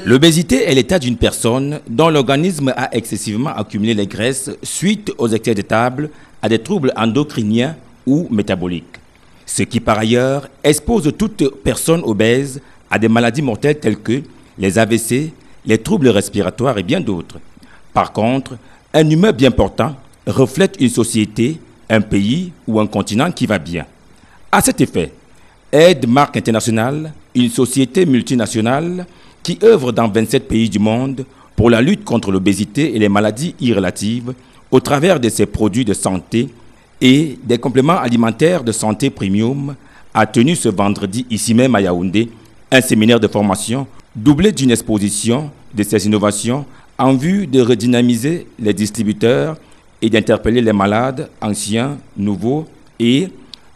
L'obésité est l'état d'une personne dont l'organisme a excessivement accumulé les graisses suite aux excès de table, à des troubles endocriniens ou métaboliques. Ce qui par ailleurs expose toute personne obèse à des maladies mortelles telles que les AVC, les troubles respiratoires et bien d'autres. Par contre, un humain bien portant reflète une société, un pays ou un continent qui va bien. À cet effet, Aide-Mark International, une société multinationale qui œuvre dans 27 pays du monde pour la lutte contre l'obésité et les maladies irrelatives au travers de ses produits de santé et des compléments alimentaires de santé premium, a tenu ce vendredi ici même à Yaoundé un séminaire de formation doublé d'une exposition de ses innovations en vue de redynamiser les distributeurs et d'interpeller les malades, anciens, nouveaux et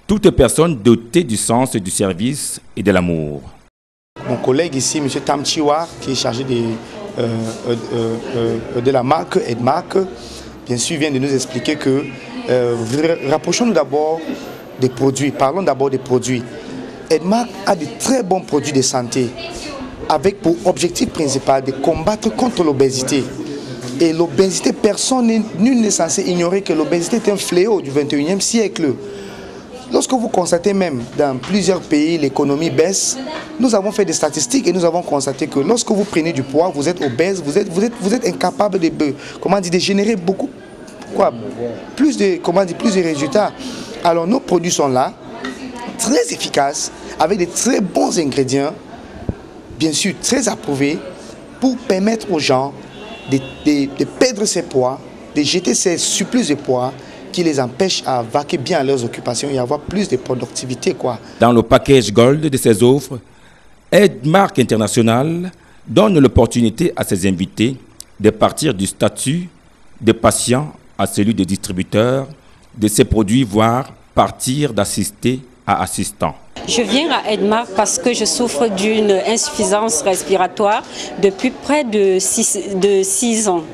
toute personne dotée du sens du service et de l'amour. Mon collègue ici, M. Tam Chiwar, qui est chargé de la marque Aide-Mark, bien sûr, vient de nous expliquer que rapprochons-nous d'abord des produits. Parlons d'abord des produits. Aide-Mark a de très bons produits de santé, avec pour objectif principal de combattre contre l'obésité. Et l'obésité, nul n'est censé ignorer que l'obésité est un fléau du 21e siècle. Lorsque vous constatez même dans plusieurs pays l'économie baisse, nous avons fait des statistiques et nous avons constaté que lorsque vous prenez du poids, vous êtes obèse, vous êtes incapable de générer plus de résultats. Alors nos produits sont là, très efficaces, avec de très bons ingrédients, bien sûr très approuvés, pour permettre aux gens de perdre ses poids, de jeter ses surplus de poids, qui les empêche à vaquer bien à leurs occupations et avoir plus de productivité. Dans le package Gold de ses offres, Aide-Mark International donne l'opportunité à ses invités de partir du statut de patient à celui de distributeur de ses produits, voire partir d'assisté à assistant. Je viens à Aide-Mark parce que je souffre d'une insuffisance respiratoire depuis près de 6 ans.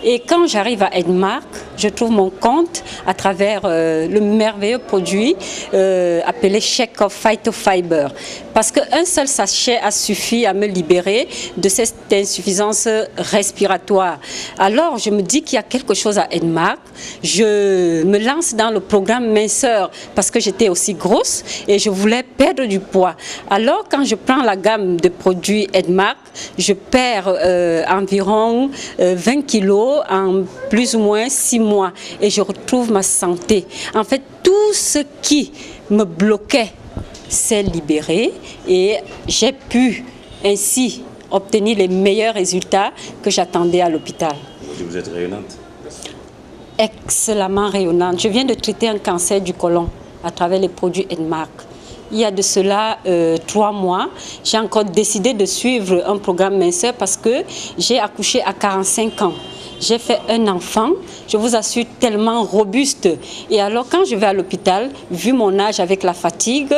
Et quand j'arrive à Aide-Mark, je trouve mon compte à travers le merveilleux produit appelé Shake of Phytofiber. Parce qu'un seul sachet a suffi à me libérer de cette insuffisance respiratoire. Alors je me dis qu'il y a quelque chose à Aide-Mark. Je me lance dans le programme minceur parce que j'étais aussi grosse et je voulais perdre du poids. Alors quand je prends la gamme de produits Aide-Mark, je perds environ 20 kilos en plus ou moins 6 mois et je retrouve ma santé. En fait, tout ce qui me bloquait s'est libéré et j'ai pu ainsi obtenir les meilleurs résultats que j'attendais à l'hôpital. Vous êtes rayonnante? Excellemment rayonnante. Je viens de traiter un cancer du côlon à travers les produits Aide-Mark. Il y a de cela 3 mois, j'ai encore décidé de suivre un programme minceur parce que j'ai accouché à 45 ans. J'ai fait un enfant, je vous assure, tellement robuste. Et alors quand je vais à l'hôpital, vu mon âge avec la fatigue,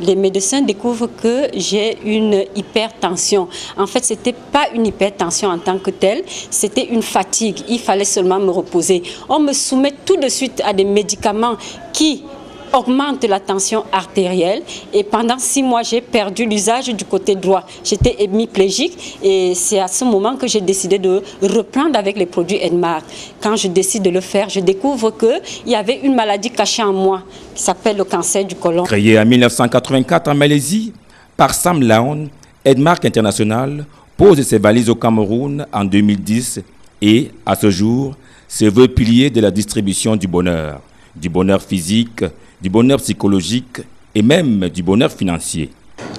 les médecins découvrent que j'ai une hypertension. En fait, ce n'était pas une hypertension en tant que telle, c'était une fatigue. Il fallait seulement me reposer. On me soumet tout de suite à des médicaments qui augmente la tension artérielle et pendant 6 mois j'ai perdu l'usage du côté droit. J'étais hémiplégique et c'est à ce moment que j'ai décidé de reprendre avec les produits Aide-Mark. Quand je décide de le faire, je découvre qu'il y avait une maladie cachée en moi qui s'appelle le cancer du côlon. Créé en 1984 en Malaisie par Sam Laon, Aide-Mark International pose ses valises au Cameroun en 2010 et à ce jour se veut pilier de la distribution du bonheur physique, du bonheur psychologique et même du bonheur financier.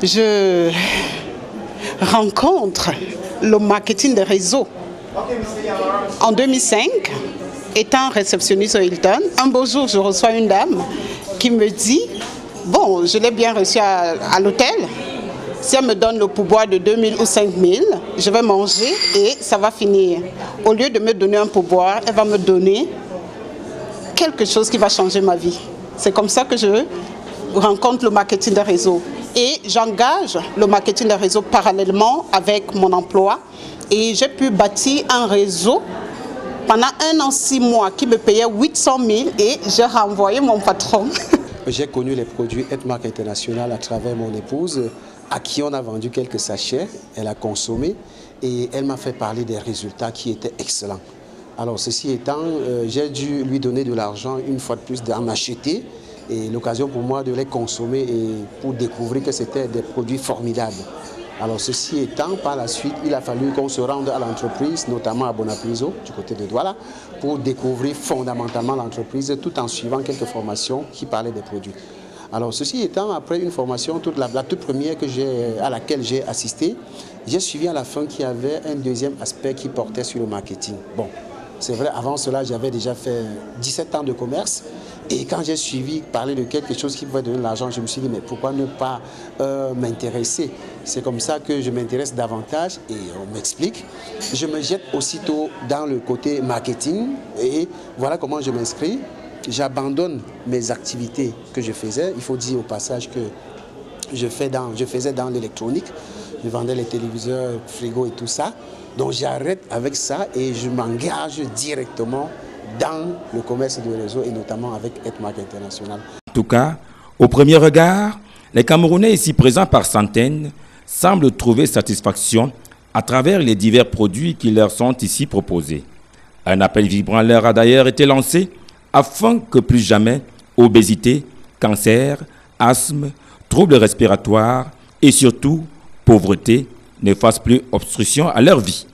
Je rencontre le marketing de réseau. En 2005, étant réceptionniste au Hilton, un beau jour, je reçois une dame qui me dit « Bon, je l'ai bien reçue à l'hôtel. Si elle me donne le pourboire de 2 000 ou 5 000, je vais manger et ça va finir. Au lieu de me donner un pourboire, elle va me donner quelque chose qui va changer ma vie. » C'est comme ça que je rencontre le marketing de réseau. Et j'engage le marketing de réseau parallèlement avec mon emploi. Et j'ai pu bâtir un réseau pendant 1 an, 6 mois qui me payait 800 000 et j'ai renvoyé mon patron. J'ai connu les produits Aide-Mark International à travers mon épouse à qui on a vendu quelques sachets, elle a consommé et elle m'a fait parler des résultats qui étaient excellents. Alors ceci étant, j'ai dû lui donner de l'argent une fois de plus d'en acheter et l'occasion pour moi de les consommer et pour découvrir que c'était des produits formidables. Alors ceci étant, par la suite, il a fallu qu'on se rende à l'entreprise, notamment à Bonapriso, du côté de Douala, pour découvrir fondamentalement l'entreprise tout en suivant quelques formations qui parlaient des produits. Alors ceci étant, après une formation, la toute première à laquelle j'ai assisté, j'ai suivi à la fin qu'il y avait un deuxième aspect qui portait sur le marketing. Bon, c'est vrai, avant cela, j'avais déjà fait 17 ans de commerce. Et quand j'ai suivi parler de quelque chose qui pouvait donner de l'argent, je me suis dit, mais pourquoi ne pas m'intéresser? C'est comme ça que je m'intéresse davantage et on m'explique. Je me jette aussitôt dans le côté marketing et voilà comment je m'inscris. J'abandonne mes activités que je faisais. Il faut dire au passage que je faisais dans l'électronique. Je vendais les téléviseurs, frigo et tout ça. Donc j'arrête avec ça et je m'engage directement dans le commerce de réseau et notamment avec Edmark International. En tout cas, au premier regard, les Camerounais ici présents par centaines semblent trouver satisfaction à travers les divers produits qui leur sont ici proposés. Un appel vibrant leur a d'ailleurs été lancé afin que plus jamais obésité, cancer, asthme, troubles respiratoires et surtout pauvreté ne fassent plus obstruction à leur vie.